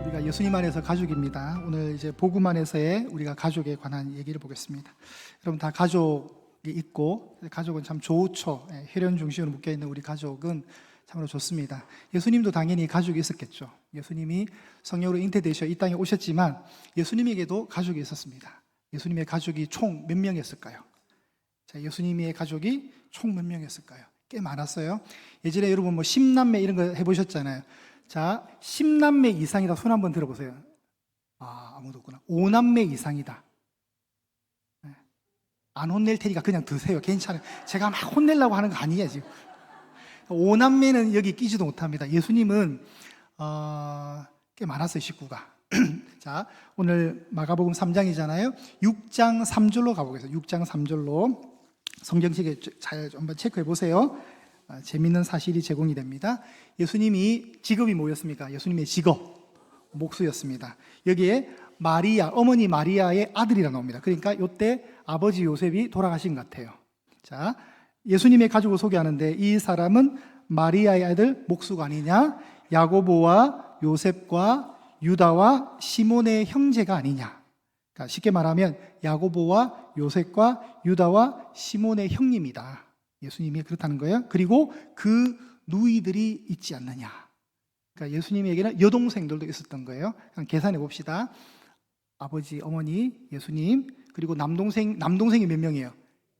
우리가 예수님 안에서 가족입니다. 오늘 이제 복음 안에서의 우리가 가족에 관한 얘기를 보겠습니다. 여러분 다 가족이 있고, 가족은 참 좋죠. 혈연 중심으로 묶여 있는 우리 가족은 참으로 좋습니다. 예수님도 당연히 가족이 있었겠죠. 예수님이 성령으로 잉태되셔 이 땅에 오셨지만 예수님에게도 가족이 있었습니다. 예수님의 가족이 총 몇 명이었을까요? 자, 예수님의 가족이 총 몇 명이었을까요? 꽤 많았어요. 예전에 여러분 10남매 이런 거 해보셨잖아요. 자, 10남매 이상이다. 손 한번 들어보세요. 아무도 없구나. 5남매 이상이다. 안 혼낼 테니까 그냥 드세요. 괜찮아요. 제가 막 혼내려고 하는 거 아니에요, 지금. 5남매는 여기 끼지도 못합니다. 예수님은 꽤 많았어요, 식구가. 자, 오늘 마가복음 3장이잖아요. 6장 3절로 가보겠습니다. 6장 3절로 성경책에 잘 한번 체크해 보세요. 재밌는 사실이 제공이 됩니다. 예수님이 직업이 뭐였습니까? 예수님의 직업 목수였습니다. 여기에 마리아, 어머니 마리아의 아들이라 나옵니다. 그러니까 이때 아버지 요셉이 돌아가신 것 같아요. 자, 예수님의 가족을 소개하는데 이 사람은 마리아의 아들 목수가 아니냐? 야고보와 요셉과 유다와 시몬의 형제가 아니냐? 그러니까 쉽게 말하면 야고보와 요셉과 유다와 시몬의 형님이다. 예수님이 그렇다는 거예요. 그리고 그 누이들이 있지 않느냐. 그러니까 예수님에게는 여동생들도 있었던 거예요. 그냥 계산해 봅시다. 아버지, 어머니, 예수님, 그리고 남동생이 몇 명이에요?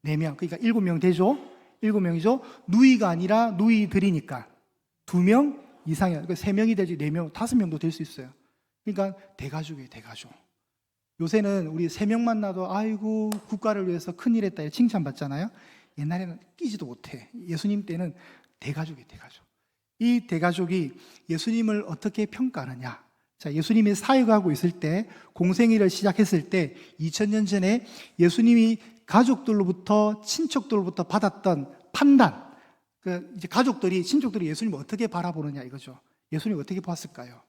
4명. 그러니까 7명 되죠? 7명이죠? 누이가 아니라 누이들이니까 2명 이상이야. 그러니까 3명이 되지, 4명, 5명도 될 수 있어요. 그러니까 대가족이에요, 대가족. 요새는 우리 3명 만나도 아이고 국가를 위해서 큰일 했다 칭찬받잖아요. 옛날에는 끼지도 못해. 예수님 때는 대가족이에요, 대가족. 이 대가족이 예수님을 어떻게 평가하느냐. 자, 예수님이 사역하고 있을 때, 공생애를 시작했을 때 2000년 전에 예수님이 가족들로부터, 친척들로부터 받았던 판단, 이제 가족들이, 친족들이 예수님을 어떻게 바라보느냐 이거죠. 예수님을 어떻게 보았을까요?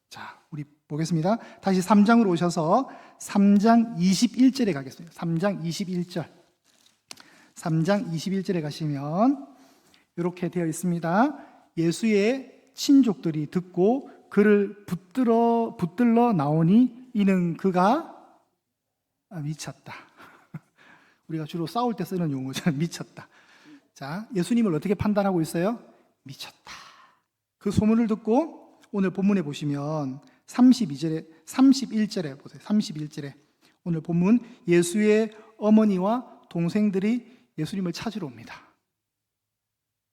자, 우리 보겠습니다. 다시 3장으로 오셔서 3장 21절에 가겠습니다. 3장 21절. 3장 21절에 가시면 이렇게 되어 있습니다. 예수의 친족들이 듣고 그를 붙들러 나오니 이는 그가 미쳤다. 우리가 주로 싸울 때 쓰는 용어잖아요. 미쳤다. 자, 예수님을 어떻게 판단하고 있어요? 미쳤다. 그 소문을 듣고 오늘 본문에 보시면 31절에 보세요. 31절에 오늘 본문 예수의 어머니와 동생들이 예수님을 찾으러 옵니다.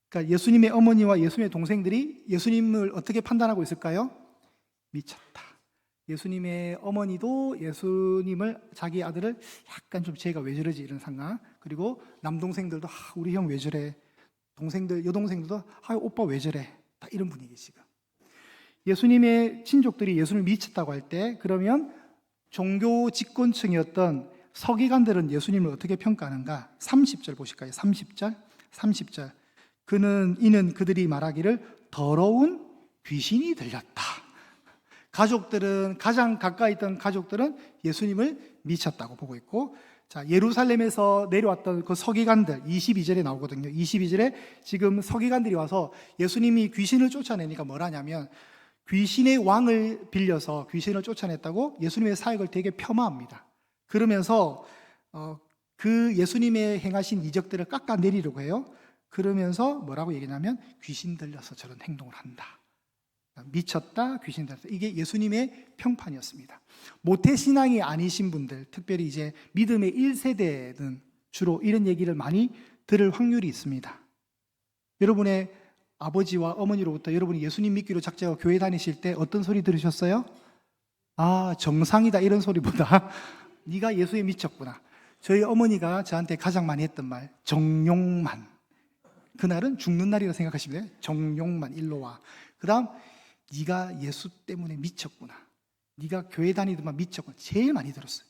그러니까 예수님의 어머니와 예수님의 동생들이 예수님을 어떻게 판단하고 있을까요? 미쳤다. 예수님의 어머니도 예수님을, 자기 아들을 약간 좀 쟤가 왜 저러지 이런 생각. 그리고 남동생들도 우리 형 왜 저래. 동생들, 여동생들도 오빠 왜 저래. 다 이런 분위기 지금. 예수님의 친족들이 예수님을 미쳤다고 할 때 그러면 종교 집권층이었던 서기관들은 예수님을 어떻게 평가하는가? 30절 보실까요? 30절. 이는 그들이 말하기를 더러운 귀신이 들렸다. 가족들은, 가장 가까이 있던 가족들은 예수님을 미쳤다고 보고 있고, 자, 예루살렘에서 내려왔던 그 서기관들 22절에 나오거든요. 22절에 지금 서기관들이 와서 예수님이 귀신을 쫓아내니까 뭘 하냐면 귀신의 왕을 빌려서 귀신을 쫓아냈다고 예수님의 사역을 되게 폄하합니다. 그러면서 그 예수님의 행하신 이적들을 깎아내리려고 해요. 그러면서 뭐라고 얘기하냐면 귀신 들려서 저런 행동을 한다. 미쳤다, 귀신 들렸다. 이게 예수님의 평판이었습니다. 모태신앙이 아니신 분들, 특별히 이제 믿음의 1세대는 주로 이런 얘기를 많이 들을 확률이 있습니다. 여러분의 아버지와 어머니로부터 여러분이 예수님 믿기로 작정하고 교회 다니실 때 어떤 소리 들으셨어요? 정상이다 이런 소리보다 네가 예수에 미쳤구나. 저희 어머니가 저한테 가장 많이 했던 말, 정용만. 그날은 죽는 날이라고 생각하시면 돼요. 정용만 일로 와. 그 다음 네가 예수 때문에 미쳤구나. 네가 교회 다니더만 미쳤구나. 제일 많이 들었어요.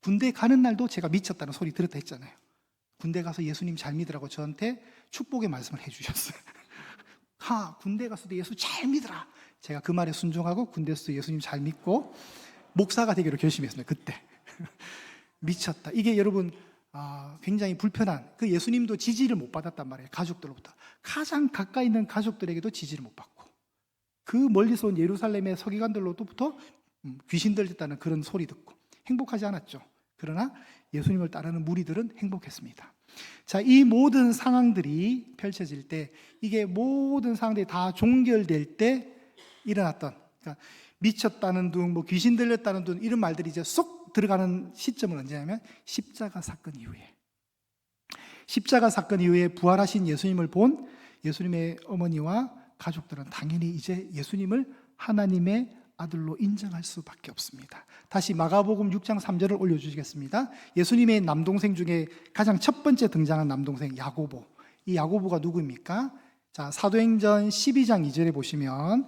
군대 가는 날도 제가 미쳤다는 소리 들었다 했잖아요. 군대 가서 예수님 잘 믿으라고 저한테 축복의 말씀을 해주셨어요. 군대 가서도 예수 잘 믿으라. 제가 그 말에 순종하고 군대에서도 예수님 잘 믿고 목사가 되기로 결심했습니다. 그때. 미쳤다. 이게 여러분 굉장히 불편한, 그 예수님도 지지를 못 받았단 말이에요. 가족들로부터. 가장 가까이 있는 가족들에게도 지지를 못 받고. 그 멀리서 온 예루살렘의 서기관들로부터 귀신 들렸다는 그런 소리 듣고 행복하지 않았죠. 그러나 예수님을 따르는 무리들은 행복했습니다. 자, 이 모든 상황들이 펼쳐질 때, 이게 모든 상황들이 다 종결될 때 일어났던, 그러니까 미쳤다는 둥, 뭐 귀신 들렸다는 둥, 이런 말들이 이제 쏙 들어가는 시점은 언제냐면 십자가 사건 이후에, 십자가 사건 이후에 부활하신 예수님을 본 예수님의 어머니와 가족들은 당연히 이제 예수님을 하나님의 아들로 인정할 수밖에 없습니다. 다시 마가복음 6장 3절을 올려주시겠습니다. 예수님의 남동생 중에 가장 첫 번째 등장한 남동생 야고보. 이 야고보가 누구입니까? 자, 사도행전 12장 2절에 보시면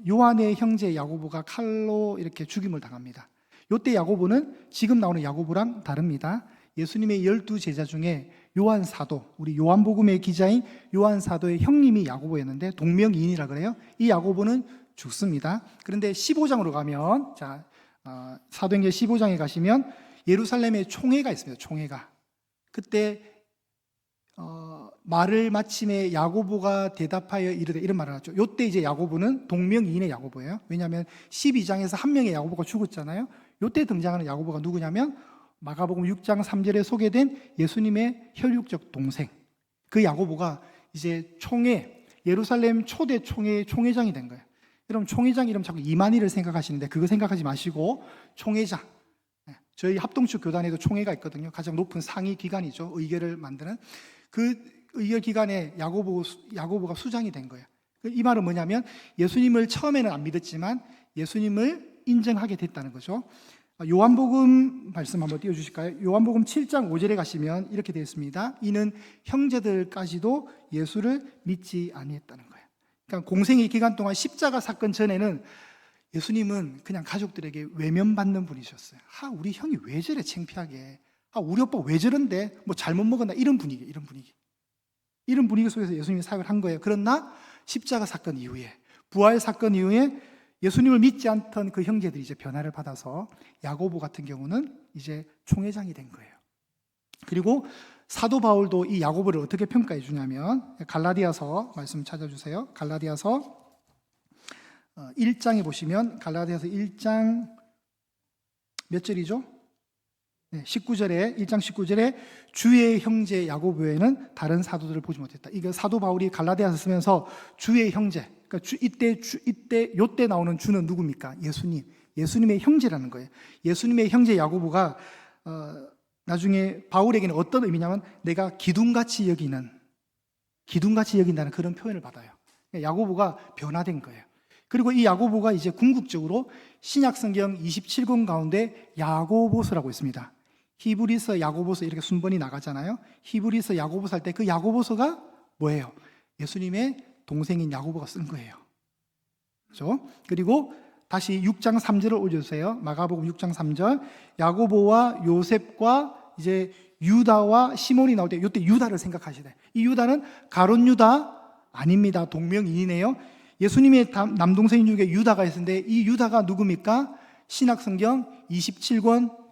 요한의 형제 야고보가 칼로 이렇게 죽임을 당합니다. 이때 야고보는 지금 나오는 야고보랑 다릅니다. 예수님의 12 제자 중에 요한 사도, 우리 요한복음의 기자인 요한 사도의 형님이 야고보였는데 동명이인이라 그래요. 이 야고보는 죽습니다. 그런데 15장으로 가면, 자, 사도행전 15장에 가시면 예루살렘에 총회가 있습니다. 총회가. 그때 말을 마침에 야고보가 대답하여 이르되, 이런 말을 하죠. 요때 이제 야고보는 동명이인의 야고보예요. 왜냐하면 12장에서 한 명의 야고보가 죽었잖아요. 요때 등장하는 야고보가 누구냐면 마가복음 6장 3절에 소개된 예수님의 혈육적 동생, 그 야고보가 이제 총회, 예루살렘 초대 총회의 총회장이 된 거예요. 여러분, 총회장 이름 자꾸 이만희를 생각하시는데 그거 생각하지 마시고 총회장, 저희 합동축 교단에도 총회가 있거든요. 가장 높은 상위 기관이죠. 의결을 만드는 그 의결 기관에 야고보가 수장이 된 거예요. 이 말은 뭐냐면 예수님을 처음에는 안 믿었지만 예수님을 인정하게 됐다는 거죠. 요한복음 말씀 한번 띄워주실까요? 요한복음 7장 5절에 가시면 이렇게 되어 있습니다. 이는 형제들까지도 예수를 믿지 아니했다는 거예요. 그러니까 공생의 기간 동안 십자가 사건 전에는 예수님은 그냥 가족들에게 외면받는 분이셨어요. 우리 형이 왜 저래 창피하게, 우리 오빠 왜 저런데, 뭐 잘못 먹었나, 이런 분위기 속에서 예수님이 사역을 한 거예요. 그러나 십자가 사건 이후에, 부활 사건 이후에 예수님을 믿지 않던 그 형제들이 이제 변화를 받아서 야고보 같은 경우는 이제 총회장이 된 거예요. 그리고 사도 바울도 이 야고보를 어떻게 평가해 주냐면 갈라디아서 말씀 찾아주세요. 갈라디아서 1장에 보시면 갈라디아서 1장 몇 절이죠? 19절에 1장 19절에 주의 형제 야고보에는 다른 사도들을 보지 못했다. 이거 사도 바울이 갈라디아서 쓰면서 주의 형제, 그러니까 요때 나오는 주는 누굽니까? 예수님의 형제라는 거예요. 예수님의 형제 야고보가 나중에 바울에게는 어떤 의미냐면 내가 기둥같이 여긴다는 그런 표현을 받아요. 야고보가 변화된 거예요. 그리고 이 야고보가 이제 궁극적으로 신약성경 27권 가운데 야고보서라고 있습니다. 히브리서, 야고보서 이렇게 순번이 나가잖아요. 히브리서, 야고보서 할 때 그 야고보서가 뭐예요? 예수님의 동생인 야고보가 쓴 거예요. 그렇죠? 그리고 다시 6장 3절을 올려주세요. 마가복음 6장 3절. 야고보와 요셉과 이제 유다와 시몬이 나올 때 이때 유다를 생각하셔야 돼요. 이 유다는 가룟 유다 아닙니다. 동명이인이에요. 예수님의 남동생 중에 유다가 있었는데 이 유다가 누굽니까? 신약성경 27권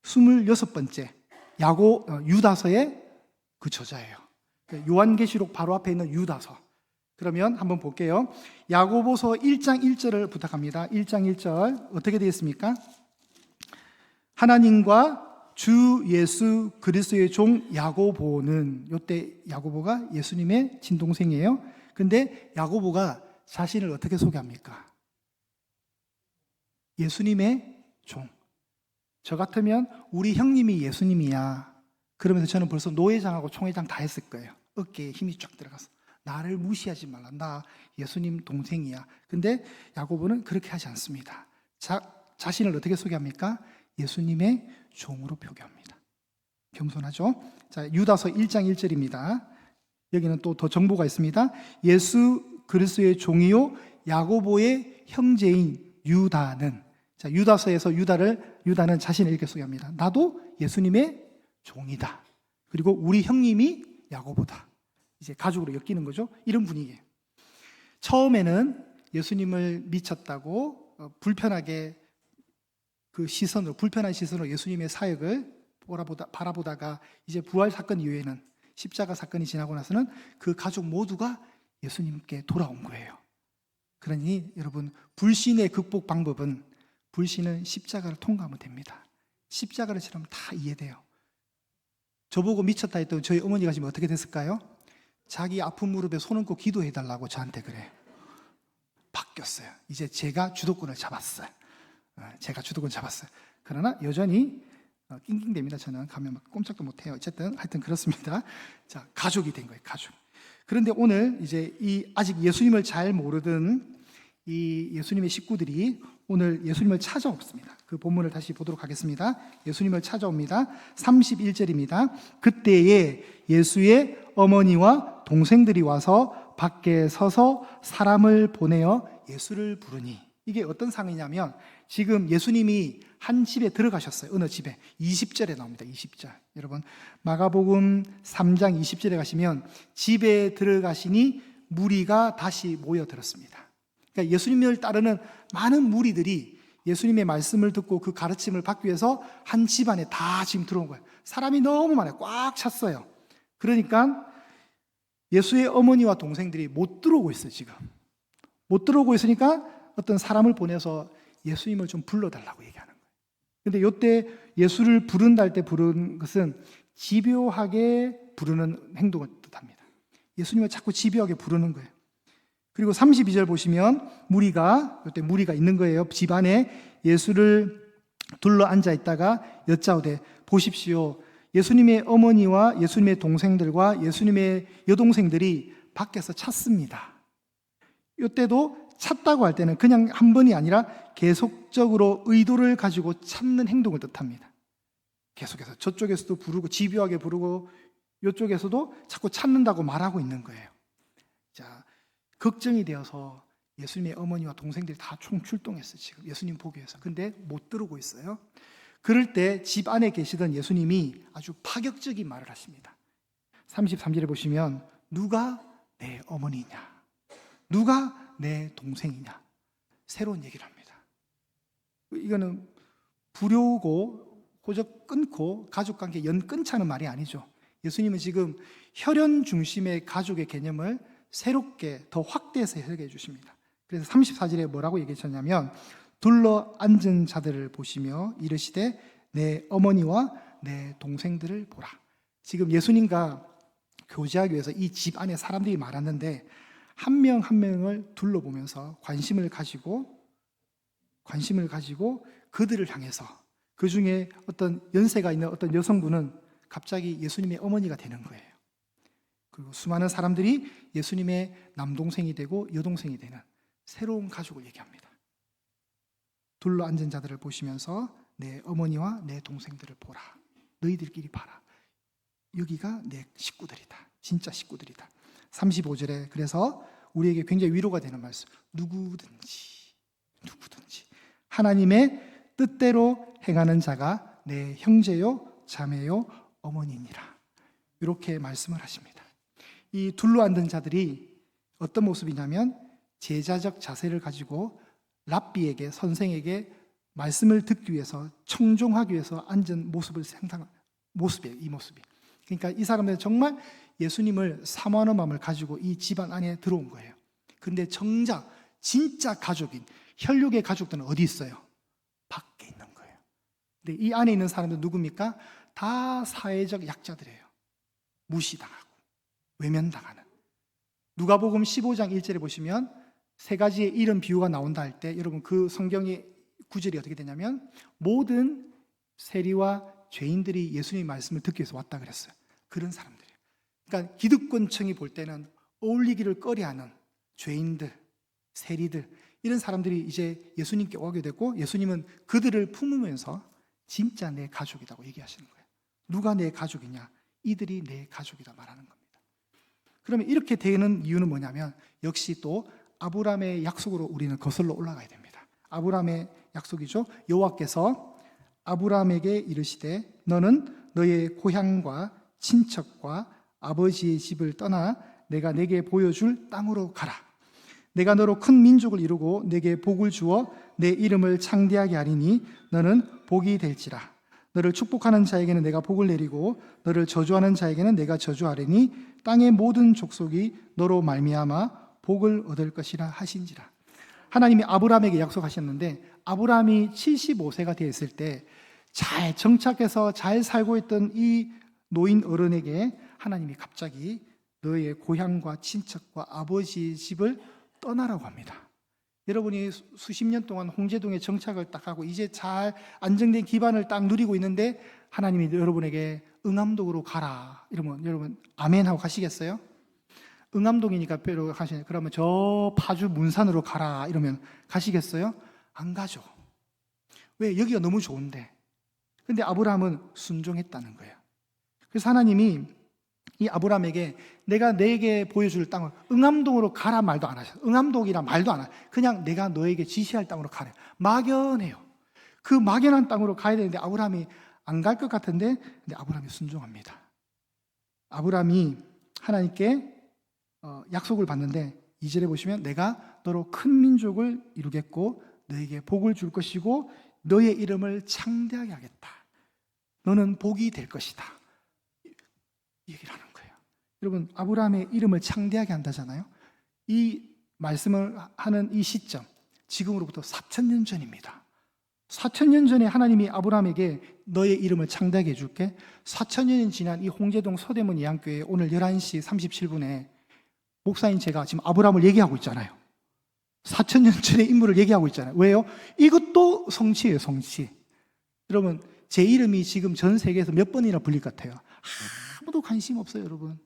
26번째 유다서의 그 저자예요. 요한계시록 바로 앞에 있는 유다서. 그러면 한번 볼게요. 야고보서 1장 1절을 부탁합니다. 1장 1절 어떻게 되어 있습니까? 하나님과 주 예수 그리스도의 종 야고보는, 이때 야고보가 예수님의 친동생이에요. 근데 야고보가 자신을 어떻게 소개합니까? 예수님의 종. 저 같으면 우리 형님이 예수님이야. 그러면서 저는 벌써 노회장하고 총회장 다 했을 거예요. 어깨에 힘이 쫙 들어가서 나를 무시하지 말라. 나 예수님 동생이야. 근데 야고보는 그렇게 하지 않습니다. 자신을 어떻게 소개합니까? 예수님의 종으로 표기합니다. 겸손하죠? 자, 유다서 1장 1절입니다. 여기는 또 더 정보가 있습니다. 예수 그리스도의 종이요 야고보의 형제인 유다는, 자, 유다서에서 유다는 자신을 이렇게 소개합니다. 나도 예수님의 종이다. 그리고 우리 형님이 야고보다. 이제 가족으로 엮이는 거죠. 이런 분위기예요. 처음에는 예수님을 미쳤다고 불편한 시선으로 예수님의 사역을 바라보다가 이제 부활 사건 이후에는, 십자가 사건이 지나고 나서는 그 가족 모두가 예수님께 돌아온 거예요. 그러니 여러분, 불신의 극복 방법은 불신은 십자가를 통과하면 됩니다. 십자가를 지나면 다 이해돼요. 저보고 미쳤다 했던 저희 어머니가 지금 어떻게 됐을까요? 자기 아픈 무릎에 손 얹고 기도해달라고 저한테 그래요. 바뀌었어요. 이제 제가 주도권을 잡았어요. 제가 주도권 잡았어요. 그러나 여전히 낑낑댑니다. 저는 가면 막 꼼짝도 못해요. 어쨌든 하여튼 그렇습니다. 자, 가족이 된 거예요. 가족. 그런데 오늘 이제 이 아직 예수님을 잘 모르던 이 예수님의 식구들이 오늘 예수님을 찾아옵니다. 그 본문을 다시 보도록 하겠습니다. 예수님을 찾아옵니다. 31절입니다. 그때에 예수의 어머니와 동생들이 와서 밖에 서서 사람을 보내어 예수를 부르니, 이게 어떤 상황이냐면 지금 예수님이 한 집에 들어가셨어요. 어느 집에? 20절에 나옵니다. 20절. 여러분, 마가복음 3장 20절에 가시면 집에 들어가시니 무리가 다시 모여들었습니다. 그러니까 예수님을 따르는 많은 무리들이 예수님의 말씀을 듣고 그 가르침을 받기 위해서 한 집안에 다 지금 들어온 거예요. 사람이 너무 많아요. 꽉 찼어요. 그러니까 예수의 어머니와 동생들이 못 들어오고 있어요. 지금 못 들어오고 있으니까 어떤 사람을 보내서 예수님을 좀 불러달라고 얘기하는 거예요. 근데 이때 예수를 부른다 할 때 부르는 것은 집요하게 부르는 행동을 뜻합니다. 예수님을 자꾸 집요하게 부르는 거예요. 그리고 32절 보시면 이때 무리가 있는 거예요. 집 안에 예수를 둘러 앉아 있다가 여짜오되 보십시오, 예수님의 어머니와 예수님의 동생들과 예수님의 여동생들이 밖에서 찾습니다. 이때도 찾다고 할 때는 그냥 한 번이 아니라 계속적으로 의도를 가지고 찾는 행동을 뜻합니다. 계속해서 저쪽에서도 부르고 집요하게 부르고 이쪽에서도 자꾸 찾는다고 말하고 있는 거예요. 자, 걱정이 되어서 예수님의 어머니와 동생들이 다 총출동했어요. 지금 예수님 보기 위해서. 근데 못 들어오고 있어요. 그럴 때 집 안에 계시던 예수님이 아주 파격적인 말을 하십니다. 33절에 보시면 누가 내 어머니냐, 누가 내 동생이냐, 새로운 얘기를 합니다. 이거는 불효고 호적 끊고 가족관계 연 끊자는 말이 아니죠. 예수님은 지금 혈연 중심의 가족의 개념을 새롭게 더 확대해서 해석해 주십니다. 그래서 34절에 뭐라고 얘기하셨냐면 둘러 앉은 자들을 보시며 이르시되 내 어머니와 내 동생들을 보라. 지금 예수님과 교제하기 위해서 이 집 안에 사람들이 많았는데 한 명 한 명을 둘러보면서 관심을 가지고 그들을 향해서, 그 중에 어떤 연세가 있는 어떤 여성분은 갑자기 예수님의 어머니가 되는 거예요. 그리고 수많은 사람들이 예수님의 남동생이 되고 여동생이 되는 새로운 가족을 얘기합니다. 둘러 앉은 자들을 보시면서 내 어머니와 내 동생들을 보라. 너희들끼리 봐라. 여기가 내 식구들이다. 진짜 식구들이다. 35절에 그래서 우리에게 굉장히 위로가 되는 말씀. 누구든지 하나님의 뜻대로 행하는 자가 내 형제요 자매요 어머니니라. 이렇게 말씀을 하십니다. 이 둘러 앉은 자들이 어떤 모습이냐면 제자적 자세를 가지고 랍비에게, 선생에게 말씀을 듣기 위해서, 청종하기 위해서 앉은 모습을 상상한 모습이에요. 이 모습이. 그러니까 이 사람들은 정말 예수님을 사모하는 마음을 가지고 이 집안 안에 들어온 거예요. 그런데 정작 진짜 가족인 혈육의 가족들은 어디 있어요? 밖에 있는 거예요. 근데 이 안에 있는 사람들은 누굽니까? 다 사회적 약자들이에요. 무시당하고 외면당하는. 누가복음 15장 1절에 보시면 세 가지의 이런 비유가 나온다 할 때 여러분 그 성경의 구절이 어떻게 되냐면 모든 세리와 죄인들이 예수님의 말씀을 듣기 위해서 왔다 그랬어요. 그런 사람들이에요. 그러니까 기득권층이 볼 때는 어울리기를 꺼려하는 죄인들, 세리들, 이런 사람들이 이제 예수님께 오게 됐고 예수님은 그들을 품으면서 진짜 내 가족이라고 얘기하시는 거예요. 누가 내 가족이냐? 이들이 내 가족이다 말하는 겁니다. 그러면 이렇게 되는 이유는 뭐냐면 역시 또 아브라함의 약속으로 우리는 거슬러 올라가야 됩니다. 아브라함의 약속이죠. 여호와께서 아브라함에게 이르시되 너는 너의 고향과 친척과 아버지의 집을 떠나 내가 내게 보여줄 땅으로 가라. 내가 너로 큰 민족을 이루고 내게 복을 주어 내 이름을 창대하게 하리니 너는 복이 될지라. 너를 축복하는 자에게는 내가 복을 내리고 너를 저주하는 자에게는 내가 저주하리니 땅의 모든 족속이 너로 말미암아 복을 얻을 것이라 하신지라. 하나님이 아브라함에게 약속하셨는데 아브라함이 75세가 되었을 때 잘 정착해서 잘 살고 있던 이 노인 어른에게 하나님이 갑자기 너의 고향과 친척과 아버지의 집을 떠나라고 합니다. 여러분이 수십 년 동안 홍제동에 정착을 딱 하고 이제 잘 안정된 기반을 딱 누리고 있는데 하나님이 여러분에게 응암동으로 가라 이러면 여러분 아멘 하고 가시겠어요? 응암동이니까 뼈로 가시네. 그러면 저 파주 문산으로 가라 이러면 가시겠어요? 안 가죠. 왜? 여기가 너무 좋은데. 근데 아브라함은 순종했다는 거예요. 그래서 하나님이 이 아브라함에게 내가 내게 보여줄 땅을 응암동으로 가라 말도 안 하셔요. 응암동이라 말도 안 하셔요. 그냥 내가 너에게 지시할 땅으로 가래. 막연해요. 그 막연한 땅으로 가야 되는데 아브라함이 안 갈 것 같은데 근데 아브라함이 순종합니다. 아브라함이 하나님께 약속을 받는데 2절에 보시면 내가 너로 큰 민족을 이루겠고 너에게 복을 줄 것이고 너의 이름을 창대하게 하겠다. 너는 복이 될 것이다. 이 얘기를 하는 거예요. 여러분 아브라함의 이름을 창대하게 한다잖아요. 이 말씀을 하는 이 시점 지금으로부터 4,000년 전입니다. 4,000년 전에 하나님이 아브라함에게 너의 이름을 창대하게 해줄게. 4,000년이 지난 이 홍제동 서대문 예양교회 오늘 11시 37분에 목사인 제가 지금 아브라함을 얘기하고 있잖아요. 4,000년 전의 인물을 얘기하고 있잖아요. 왜요? 이것도 성취예요, 성취. 여러분 제 이름이 지금 전 세계에서 몇 번이나 불릴 것 같아요? 아무도 관심 없어요, 여러분.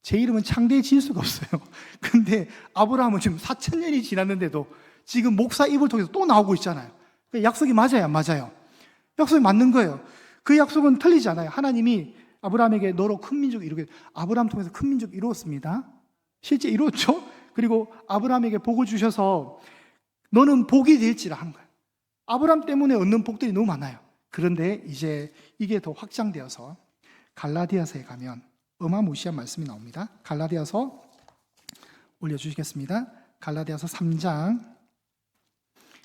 제 이름은 창대해질 수가 없어요. 근데 아브라함은 지금 4,000년이 지났는데도 지금 목사 입을 통해서 또 나오고 있잖아요. 약속이 맞아요, 안 맞아요? 약속이 맞는 거예요. 그 약속은 틀리지 않아요. 하나님이 아브라함에게 너로 큰 민족을 이루게, 아브라함 통해서 큰 민족을 이루었습니다. 실제 이루었죠? 그리고 아브라함에게 복을 주셔서 너는 복이 될지라 한 거예요. 아브라함 때문에 얻는 복들이 너무 많아요. 그런데 이제 이게 더 확장되어서 갈라디아서에 가면 어마무시한 말씀이 나옵니다. 갈라디아서 올려주시겠습니다. 갈라디아서 3장,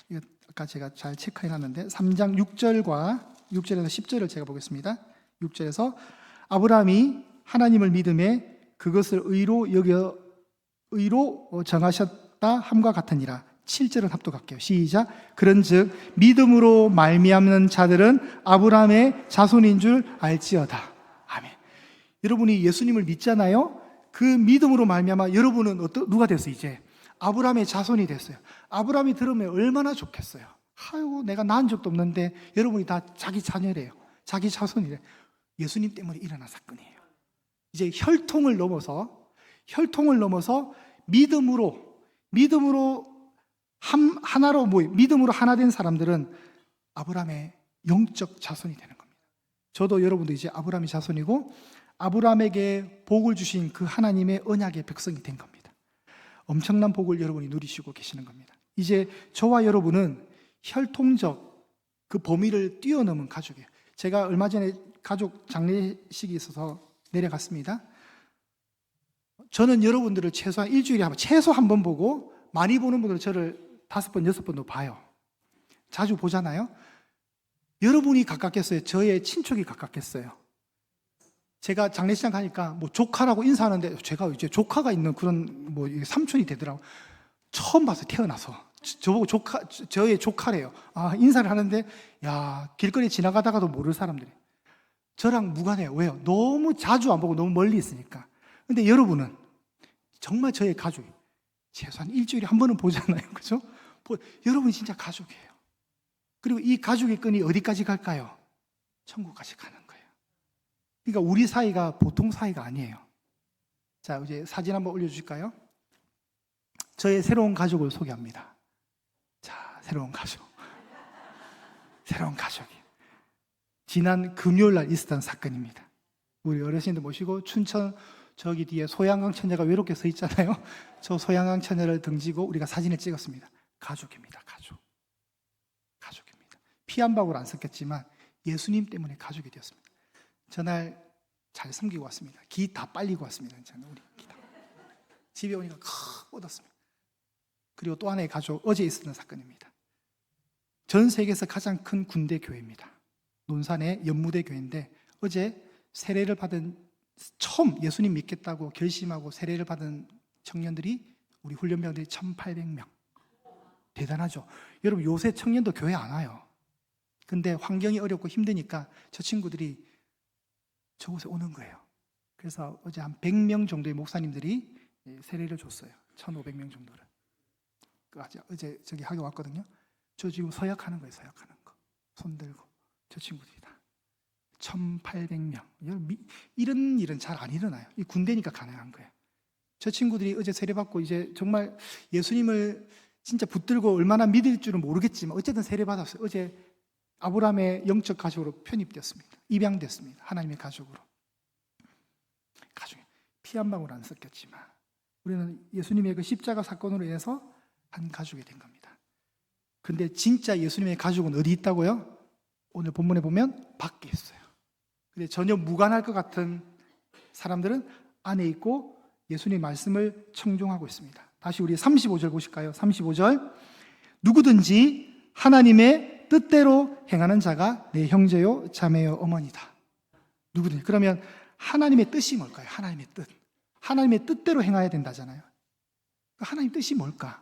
이거 아까 제가 잘 체크해놨는데 3장 6절에서 10절을 제가 보겠습니다. 6절에서 아브라함이 하나님을 믿음에 그것을 의로 정하셨다 함과 같으니라. 7절은 합독할게요. 시작. 그런즉 믿음으로 말미암는 자들은 아브라함의 자손인 줄 알지어다. 아멘. 여러분이 예수님을 믿잖아요. 그 믿음으로 말미암아 여러분은 누가 됐어요? 이제 아브라함의 자손이 됐어요. 아브라함이 들으면 얼마나 좋겠어요. 아이고 내가 낳은 적도 없는데 여러분이 다 자기 자녀래요. 자기 자손이래. 예수님 때문에 일어난 사건이에요. 이제 혈통을 넘어서 믿음으로 믿음으로 하나 된 사람들은 아브라함의 영적 자손이 되는 겁니다. 저도 여러분도 이제 아브라함의 자손이고 아브라함에게 복을 주신 그 하나님의 언약의 백성이 된 겁니다. 엄청난 복을 여러분이 누리시고 계시는 겁니다. 이제 저와 여러분은 혈통적 그 범위를 뛰어넘은 가족이에요. 제가 얼마 전에 가족 장례식이 있어서 내려갔습니다. 저는 여러분들을 최소한 일주일에 최소 한 번 보고 많이 보는 분들은 저를 5번, 6번도 봐요. 자주 보잖아요. 여러분이 가깝겠어요? 저의 친척이 가깝겠어요? 제가 장례식장 가니까 조카라고 인사하는데 제가 이제 조카가 있는 그런 삼촌이 되더라고요. 처음 봤어요, 태어나서. 저보고 저의 조카래요. 인사를 하는데, 길거리 지나가다가도 모를 사람들이. 저랑 무관해요. 왜요? 너무 자주 안 보고 너무 멀리 있으니까. 근데 여러분은 정말 저의 가족이에요. 최소한 일주일에 한 번은 보잖아요. 그죠? 여러분이 진짜 가족이에요. 그리고 이 가족의 끈이 어디까지 갈까요? 천국까지 가는 거예요. 그러니까 우리 사이가 보통 사이가 아니에요. 자, 이제 사진 한번 올려주실까요? 저의 새로운 가족을 소개합니다. 자, 새로운 가족이 지난 금요일 날 있었던 사건입니다. 우리 어르신들 모시고 춘천 저기 뒤에 소양강 처녀가 외롭게 서 있잖아요. 저 소양강 처녀를 등지고 우리가 사진을 찍었습니다. 가족입니다. 가족입니다. 피 한 방울 안 섞였지만 예수님 때문에 가족이 되었습니다. 전날 잘 섬기고 왔습니다. 기 다 빨리고 왔습니다. 우리 기 다. 집에 오니까 뻗었습니다. 그리고 또 하나의 가족, 어제 있었던 사건입니다. 전 세계에서 가장 큰 군대 교회입니다. 논산의 연무대 교회인데 어제 세례를 받은 처음 예수님 믿겠다고 결심하고 세례를 받은 청년들이 우리 훈련병들이 1,800명 대단하죠. 여러분, 요새 청년도 교회 안 와요. 근데 환경이 어렵고 힘드니까 저 친구들이 저곳에 오는 거예요. 그래서 어제 한 100명 정도의 목사님들이 세례를 줬어요. 1,500명 정도를. 어제 저기 하게 왔거든요. 저 지금 서약하는 거예요. 서약하는 거. 손 들고. 저 친구들이다. 1,800명. 이런 일은 잘 안 일어나요. 이 군대니까 가능한 거예요. 저 친구들이 어제 세례받고 이제 정말 예수님을 진짜 붙들고 얼마나 믿을 줄은 모르겠지만 어쨌든 세례받았어요. 어제 아브라함의 영적 가족으로 편입되었습니다. 입양됐습니다. 하나님의 가족으로. 가족에 피 한 방울 안 섞였지만 우리는 예수님의 그 십자가 사건으로 인해서 한 가족이 된 겁니다. 근데 진짜 예수님의 가족은 어디 있다고요? 오늘 본문에 보면 밖에 있어요. 근데 전혀 무관할 것 같은 사람들은 안에 있고 예수님의 말씀을 청종하고 있습니다. 다시 우리 35절 보실까요? 35절. 누구든지 하나님의 뜻대로 행하는 자가 내 형제요 자매요 어머니다. 누구든지. 그러면 하나님의 뜻이 뭘까요? 하나님의 뜻. 하나님의 뜻대로 행해야 된다잖아요. 하나님 뜻이 뭘까?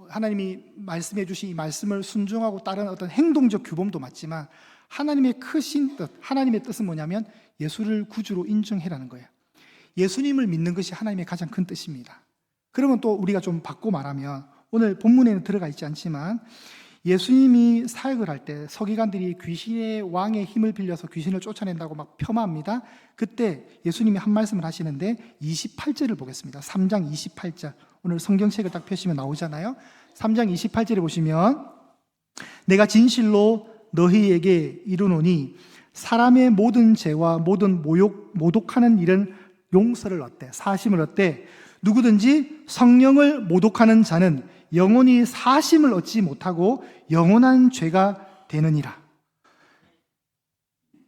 하나님이 말씀해 주신 이 말씀을 순종하고 따르는 어떤 행동적 규범도 맞지만 하나님의 크신 뜻, 하나님의 뜻은 뭐냐면 예수를 구주로 인정해라는 거예요. 예수님을 믿는 것이 하나님의 가장 큰 뜻입니다. 그러면 또 우리가 좀 바꿔 말하면 오늘 본문에는 들어가 있지 않지만 예수님이 사역을 할 때 서기관들이 귀신의 왕의 힘을 빌려서 귀신을 쫓아낸다고 막 폄하합니다. 그때 예수님이 한 말씀을 하시는데 28절을 보겠습니다. 3장 28절. 오늘 성경책을 딱 펴시면 나오잖아요. 3장 28절에 보시면 내가 진실로 너희에게 이르노니 사람의 모든 죄와 모든 모독하는 일은 용서를 얻되 사심을 얻되 누구든지 성령을 모독하는 자는 영원히 사심을 얻지 못하고 영원한 죄가 되느니라.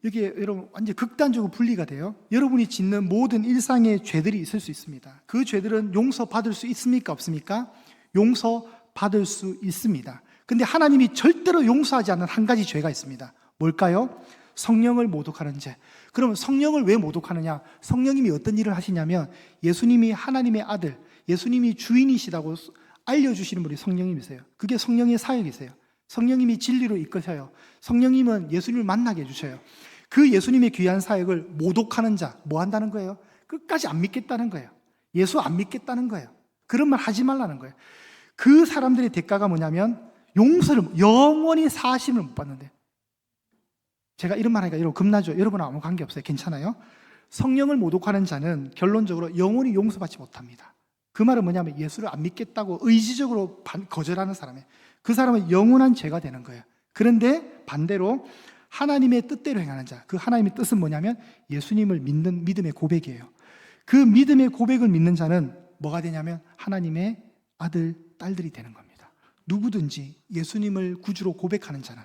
여기에 여러분 완전 극단적으로 분리가 돼요. 여러분이 짓는 모든 일상의 죄들이 있을 수 있습니다. 그 죄들은 용서받을 수 있습니까? 없습니까? 용서받을 수 있습니다. 근데 하나님이 절대로 용서하지 않는 한 가지 죄가 있습니다. 뭘까요? 성령을 모독하는 죄. 그러면 성령을 왜 모독하느냐? 성령님이 어떤 일을 하시냐면 예수님이 하나님의 아들, 예수님이 주인이시다고 알려주시는 분이 성령님이세요. 그게 성령의 사역이세요. 성령님이 진리로 이끄셔요. 성령님은 예수님을 만나게 해주셔요. 그 예수님의 귀한 사역을 모독하는 자, 뭐 한다는 거예요? 끝까지 안 믿겠다는 거예요. 예수 안 믿겠다는 거예요. 그런 말 하지 말라는 거예요. 그 사람들의 대가가 뭐냐면 용서를, 영원히 사심을 못 받는데. 제가 이런 말 하니까 여러분 겁나죠? 여러분은 아무 관계없어요. 괜찮아요? 성령을 모독하는 자는 결론적으로 영원히 용서받지 못합니다. 그 말은 뭐냐면 예수를 안 믿겠다고 의지적으로 거절하는 사람이에요. 그 사람은 영원한 죄가 되는 거예요. 그런데 반대로 하나님의 뜻대로 행하는 자, 그 하나님의 뜻은 뭐냐면 예수님을 믿는 믿음의 고백이에요. 그 믿음의 고백을 믿는 자는 뭐가 되냐면 하나님의 아들, 딸들이 되는 겁니다. 누구든지 예수님을 구주로 고백하는 자는,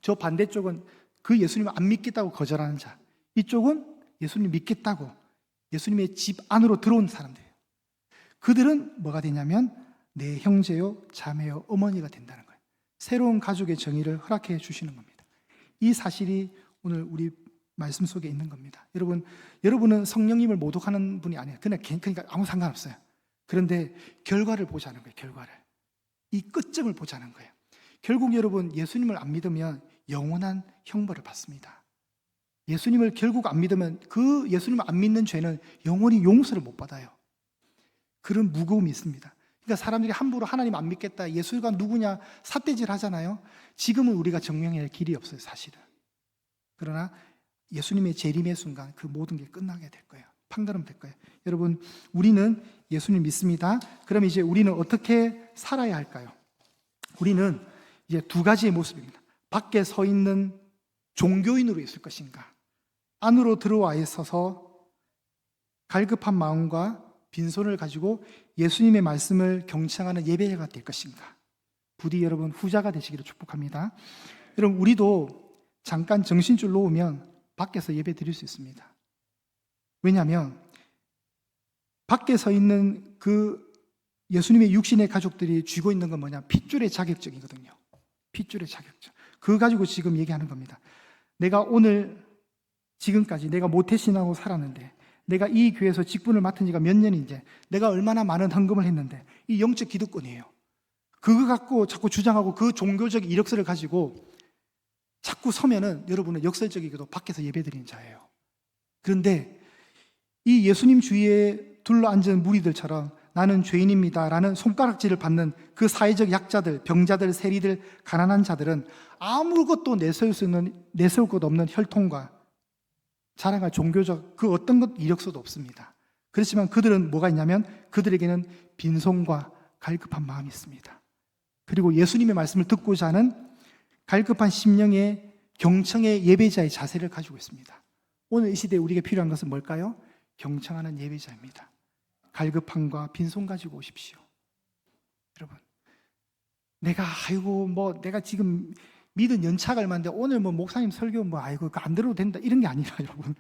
저 반대쪽은 그 예수님을 안 믿겠다고 거절하는 자, 이쪽은 예수님 믿겠다고 예수님의 집 안으로 들어온 사람들이에요. 그들은 뭐가 되냐면 내 형제요 자매요 어머니가 된다는 거예요. 새로운 가족의 정의를 허락해 주시는 겁니다. 이 사실이 오늘 우리 말씀 속에 있는 겁니다. 여러분은 성령님을 모독하는 분이 아니에요. 그러니까 아무 상관없어요. 그런데 결과를 보자는 거예요. 결과를. 이 끝점을 보자는 거예요. 결국 여러분 예수님을 안 믿으면 영원한 형벌을 받습니다. 예수님을 결국 안 믿으면 그 예수님을 안 믿는 죄는 영원히 용서를 못 받아요. 그런 무거움이 있습니다. 그러니까 사람들이 함부로 하나님 안 믿겠다, 예수가 누구냐 삿대질 하잖아요. 지금은 우리가 증명해야 할 길이 없어요, 사실은. 그러나 예수님의 재림의 순간 그 모든 게 끝나게 될 거예요. 판가름 될 거예요. 여러분, 우리는 예수님 믿습니다. 그럼 이제 우리는 어떻게 살아야 할까요? 우리는 이제 두 가지의 모습입니다. 밖에 서 있는 종교인으로 있을 것인가, 안으로 들어와 있어서 갈급한 마음과 빈손을 가지고 예수님의 말씀을 경청하는 예배자가 될 것인가. 부디 여러분 후자가 되시기를 축복합니다. 여러분, 우리도 잠깐 정신줄 놓으면 밖에서 예배 드릴 수 있습니다. 왜냐하면 밖에 서 있는 그 예수님의 육신의 가족들이 쥐고 있는 건 뭐냐? 핏줄의 자격증이거든요. 핏줄의 자격증. 그거 가지고 지금 얘기하는 겁니다. 내가 오늘 지금까지 내가 모태신앙으로 살았는데, 내가 이 교회에서 직분을 맡은 지가 몇 년인지, 내가 얼마나 많은 헌금을 했는데, 이 영적 기득권이에요. 그거 갖고 자꾸 주장하고 그 종교적 이력서를 가지고 자꾸 서면은 여러분은 역설적이게도 밖에서 예배드리는 자예요. 그런데 이 예수님 주위에 둘러앉은 무리들처럼 나는 죄인입니다 라는 손가락질을 받는 그 사회적 약자들, 병자들, 세리들, 가난한 자들은 아무것도 내세울 것 없는 혈통과 자랑할 종교적 그 어떤 것 이력서도 없습니다. 그렇지만 그들은 뭐가 있냐면 그들에게는 빈손과 갈급한 마음이 있습니다. 그리고 예수님의 말씀을 듣고자 하는 갈급한 심령의 경청의 예배자의 자세를 가지고 있습니다. 오늘 이 시대에 우리에게 필요한 것은 뭘까요? 경청하는 예배자입니다. 갈급함과 빈손 가지고 오십시오. 여러분, 내가 지금 믿은 연차가 얼마인데 오늘 목사님 설교 그거 안 들어도 된다 이런 게 아니라 여러분,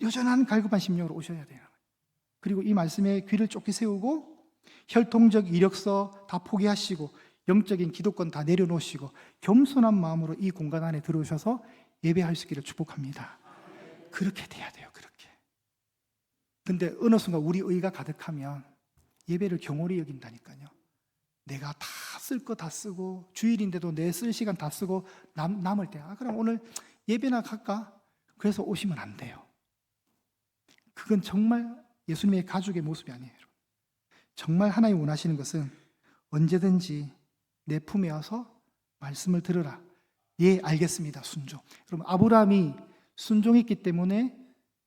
여전한 갈급한 심령으로 오셔야 돼요. 그리고 이 말씀에 귀를 쫓기 세우고 혈통적 이력서 다 포기하시고 영적인 기도권 다 내려놓으시고 겸손한 마음으로 이 공간 안에 들어오셔서 예배할 수 있기를 축복합니다. 그렇게 돼야 돼요. 그렇게. 근데 어느 순간 우리 의가 가득하면 예배를 경홀히 여긴다니까요. 내가 다 쓸 거 다 쓰고 주일인데도 내 쓸 시간 다 쓰고 남을 때 그럼 오늘 예배나 갈까? 그래서 오시면 안 돼요. 그건 정말 예수님의 가족의 모습이 아니에요. 정말 하나님 원하시는 것은 언제든지 내 품에 와서 말씀을 들으라. 예, 알겠습니다. 순종. 여러분, 아브라함이 순종했기 때문에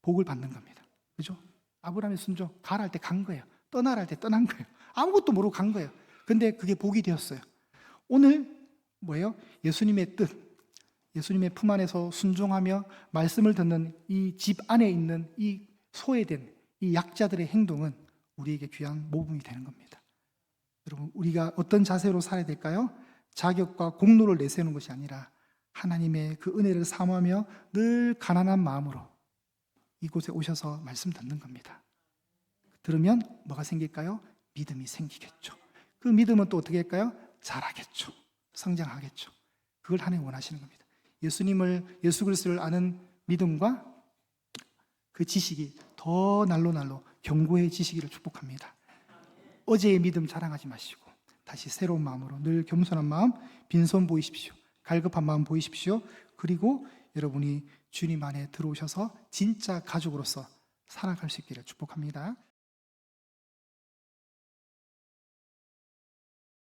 복을 받는 겁니다. 그죠? 아브라함의 순종, 가라 할 때 간 거예요. 떠나라 할 때 떠난 거예요. 아무것도 모르고 간 거예요. 근데 그게 복이 되었어요. 오늘 뭐예요? 예수님의 뜻, 예수님의 품 안에서 순종하며 말씀을 듣는 이 집 안에 있는 이 소외된 이 약자들의 행동은 우리에게 귀한 모범이 되는 겁니다. 여러분, 우리가 어떤 자세로 살아야 될까요? 자격과 공로를 내세우는 것이 아니라 하나님의 그 은혜를 사모하며 늘 가난한 마음으로 이곳에 오셔서 말씀 듣는 겁니다. 들으면 뭐가 생길까요? 믿음이 생기겠죠. 그 믿음은 또 어떻게 할까요? 자라겠죠. 성장하겠죠. 그걸 하나님 원하시는 겁니다. 예수 그리스도를 아는 믿음과 그 지식이 더 날로 견고해지시기를 축복합니다. 어제의 믿음 자랑하지 마시고 다시 새로운 마음으로 늘 겸손한 마음, 빈손 보이십시오. 갈급한 마음 보이십시오. 그리고 여러분이 주님 안에 들어오셔서 진짜 가족으로서 살아갈 수 있기를 축복합니다.